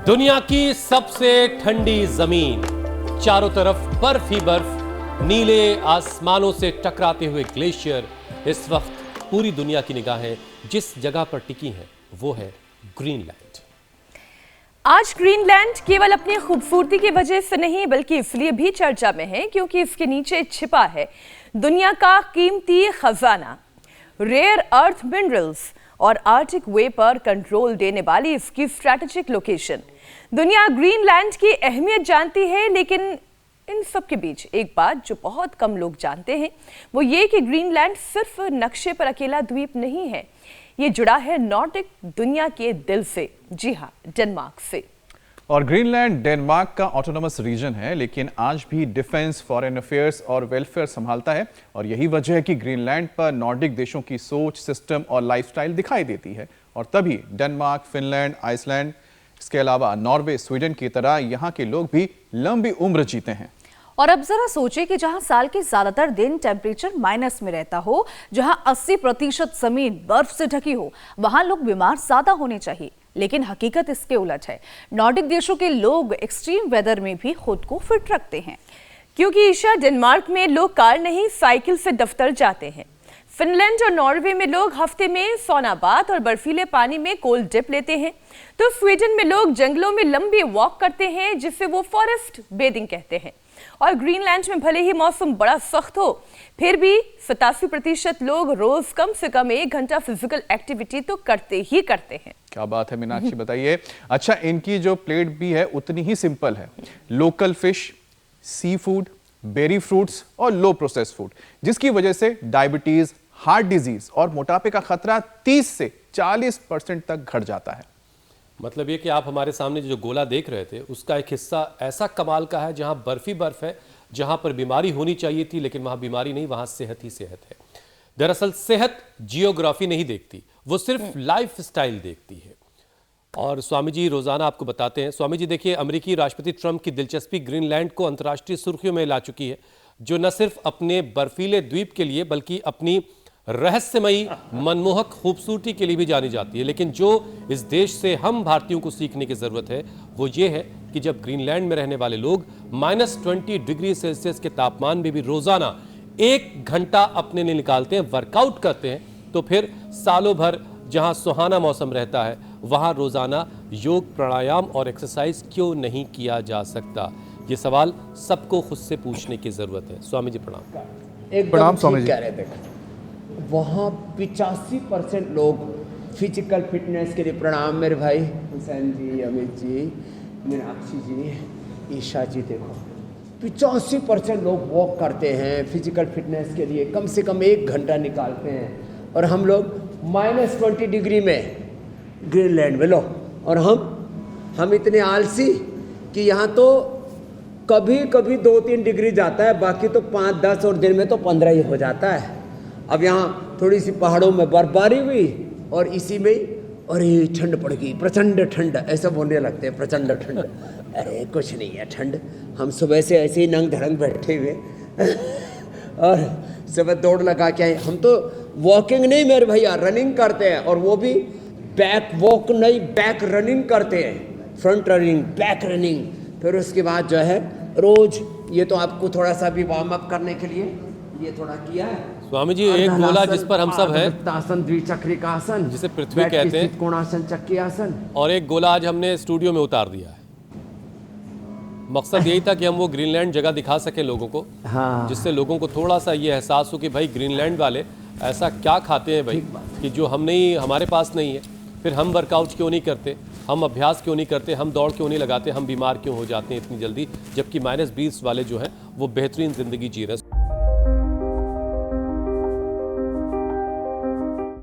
दुनिया की सबसे ठंडी जमीन, चारों तरफ बर्फ ही बर्फ, नीले आसमानों से टकराते हुए ग्लेशियर। इस वक्त पूरी दुनिया की निगाहें जिस जगह पर टिकी हैं वो है ग्रीनलैंड। आज ग्रीनलैंड केवल अपनी खूबसूरती की वजह से नहीं बल्कि इसलिए भी चर्चा में है क्योंकि इसके नीचे छिपा है दुनिया का कीमती खजाना, रेयर अर्थ मिनरल्स और आर्टिक वे पर कंट्रोल देने वाली इसकी स्ट्रैटेजिक लोकेशन। दुनिया ग्रीनलैंड की अहमियत जानती है, लेकिन इन सब के बीच एक बात जो बहुत कम लोग जानते हैं वो ये कि ग्रीनलैंड सिर्फ नक्शे पर अकेला द्वीप नहीं है, ये जुड़ा है नॉर्डिक दुनिया के दिल से, जी हाँ, डेनमार्क से। और ग्रीनलैंड डेनमार्क का ऑटोनोमस रीजन है, लेकिन आज भी डिफेंस, फॉरेन अफेयर्स और वेलफेयर संभालता है। और यही वजह है कि ग्रीनलैंड पर नॉर्डिक देशों की सोच, सिस्टम और लाइफस्टाइल दिखाई देती है। और तभी डेनमार्क, फिनलैंड, आइसलैंड, इसके अलावा नॉर्वे, स्वीडन की तरह यहाँ के लोग भी लंबी उम्र जीते हैं। और अब जरा सोचिए कि जहां साल के ज्यादातर दिन टेम्परेचर माइनस में रहता हो, जहां 80% जमीन बर्फ से ढकी हो, वहां लोग बीमार ज्यादा होने चाहिए। लेकिन हकीकत इसके उलट है। नॉर्डिक देशों के लोग एक्सट्रीम वेदर में भी खुद को फिट रखते हैं। क्योंकि ईशा, डेनमार्क में लोग कार नहीं साइकिल से दफ्तर जाते हैं। फिनलैंड और नॉर्वे में लोग हफ्ते में सौना बाथ और बर्फीले पानी में कोल्ड डिप लेते हैं। तो स्वीडन में लोग जंगलों में लंबी वॉक करते हैं जिसे वो फॉरेस्ट बेदिंग कहते हैं। और ग्रीनलैंड में भले ही मौसम बड़ा सख्त हो, फिर भी 87% लोग रोज कम से कम 1 घंटा फिजिकल एक्टिविटी तो करते ही करते हैं। क्या बात है मीनाक्षी, बताइए। अच्छा, इनकी जो प्लेट भी है उतनी ही सिंपल है। Local fish, sea food, berry fruits और लो प्रोसेस फूड, जिसकी वजह से डायबिटीज, हार्ट डिजीज और मोटापे का खतरा 30 से 40% तक घट जाता है। मतलब ये कि आप हमारे सामने जो गोला देख रहे थे उसका एक हिस्सा ऐसा कमाल का है जहां बर्फ ही बर्फ है, जहां पर बीमारी होनी चाहिए थी लेकिन वहां बीमारी नहीं, वहां सेहत ही सेहत है। दरअसल सेहत जियोग्राफी नहीं देखती, वो सिर्फ लाइफ स्टाइल देखती है। और स्वामी जी रोजाना आपको बताते हैं। स्वामी जी देखिए, अमेरिकी राष्ट्रपति ट्रंप की दिलचस्पी ग्रीनलैंड को अंतर्राष्ट्रीय सुर्खियों में ला चुकी है, जो न सिर्फ अपने बर्फीले द्वीप के लिए बल्कि अपनी रहस्यमयी मनमोहक खूबसूरती के लिए भी जानी जाती है। लेकिन जो इस देश से हम भारतीयों को सीखने की जरूरत है वो ये है कि जब ग्रीनलैंड में रहने वाले लोग -20 डिग्री सेल्सियस के तापमान में भी रोजाना 1 घंटा अपने लिए निकालते हैं, वर्कआउट करते हैं, तो फिर सालों भर जहां सुहाना मौसम रहता है वहां रोजाना योग, प्राणायाम और एक्सरसाइज क्यों नहीं किया जा सकता? ये सवाल सबको खुद से पूछने की जरूरत है। स्वामी जी प्रणाम। प्रणाम स्वामी जी। कह रहे थे वहाँ 85% लोग फिजिकल फिटनेस के लिए, प्रणाम मेरे भाई हुसैन जी, अमित जी, मीनाक्षी जी, ईशा जी, देखो 85% लोग वॉक करते हैं फिजिकल फिटनेस के लिए, कम से कम 1 घंटा निकालते हैं। और हम लोग -20 डिग्री में ग्रीनलैंड में लो, और हम इतने आलसी कि यहाँ तो कभी कभी 2-3 डिग्री जाता है, बाकी तो 5-10 और दिन में तो 15 ही हो जाता है। अब यहाँ थोड़ी सी पहाड़ों में बर्फबारी हुई और इसी में अरे ठंड पड़ गई, प्रचंड ठंड, ऐसा बोलने लगते हैं, प्रचंड ठंड। अरे कुछ नहीं है ठंड, हम सुबह से ऐसे ही नंग धड़ंग बैठे हुए और सुबह दौड़ लगा के आए। हम तो वॉकिंग नहीं मेरे भैया, रनिंग करते हैं, और वो भी बैक वॉक नहीं, बैक रनिंग करते हैं, फ्रंट रनिंग, बैक रनिंग। फिर उसके बाद जो है रोज, ये तो आपको थोड़ा सा भी वार्म अप करने के लिए ये थोड़ा किया है। स्वामी जी, एक गोला जिस पर हम सब हैं, आसन, द्विचक्रिकासन, जिसे पृथ्वी कहते हैं, कोणासन, चक्रियासन, और एक गोला आज हमने स्टूडियो में उतार दिया है। मकसद यही था कि हम वो ग्रीनलैंड जगह दिखा सके लोगों को, हाँ, जिससे लोगों को थोड़ा सा ये एहसास हो कि भाई ग्रीनलैंड वाले ऐसा क्या खाते हैं भाई कि जो हम नहीं, हमारे पास नहीं है। फिर हम वर्कआउट क्यों नहीं करते, हम अभ्यास क्यों नहीं करते, हम दौड़ क्यों नहीं लगाते, हम बीमार क्यों हो जाते हैं इतनी जल्दी, जबकि -20 वाले जो हैं वो बेहतरीन जिंदगी जी रहे हैं।